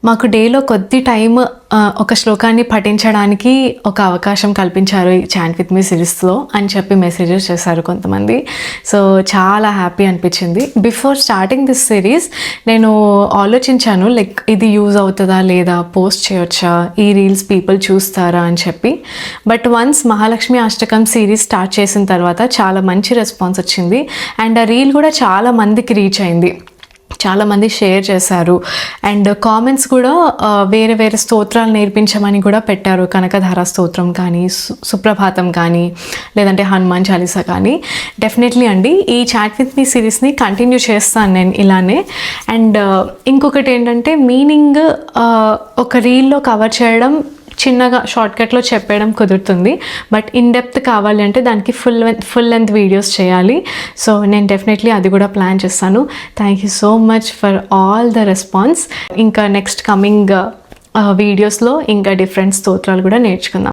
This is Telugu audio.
మాకు డేలో కొద్ది టైం ఒక శ్లోకాన్ని పఠించడానికి ఒక అవకాశం కల్పించారు ఈ చాంట్ విత్ మీ సిరీస్లో అని చెప్పి మెసేజెస్ చేశారు కొంతమంది. సో చాలా హ్యాపీ అనిపించింది. బిఫోర్ స్టార్టింగ్ దిస్ సిరీస్ నేను ఆలోచించాను లైక్ ఇది యూజ్ అవుతుందా లేదా, పోస్ట్ చేయొచ్చా, ఈ రీల్స్ పీపుల్ చూస్తారా అని చెప్పి. But once Mahalakshmi Ashtakam series start చేసిన తర్వాత చాలా మంచి రెస్పాన్స్ వచ్చింది. అండ్ ఆ రీల్ కూడా చాలా మందికి రీచ్ అయింది, చాలామంది షేర్ చేశారు. అండ్ కామెంట్స్ కూడా వేరే వేరే స్తోత్రాలు నేర్పించమని కూడా పెట్టారు. కనకధార స్తోత్రం కానీ, సుప్రభాతం కానీ, లేదంటే హనుమాన్ చాలీసా కానీ. డెఫినెట్లీ అండి ఈ చాట్ విత్ మీ సిరీస్ని కంటిన్యూ చేస్తాను నేను ఇలానే. అండ్ ఇంకొకటి ఏంటంటే మీనింగ్ ఒక రీల్లో కవర్ చేయడం చిన్నగా షార్ట్కట్లో చెప్పేయడం కుదురుతుంది. బట్ ఇన్ డెప్త్ కావాలి అంటే దానికి ఫుల్ లెంత్ వీడియోస్ చేయాలి. సో నేను డెఫినెట్లీ అది కూడా ప్లాన్ చేస్తాను. Thank you so much for all the response. ఇంకా నెక్స్ట్ కమింగ్ వీడియోస్లో ఇంకా డిఫరెంట్ స్తోత్రాలు కూడా నేర్చుకుందాం.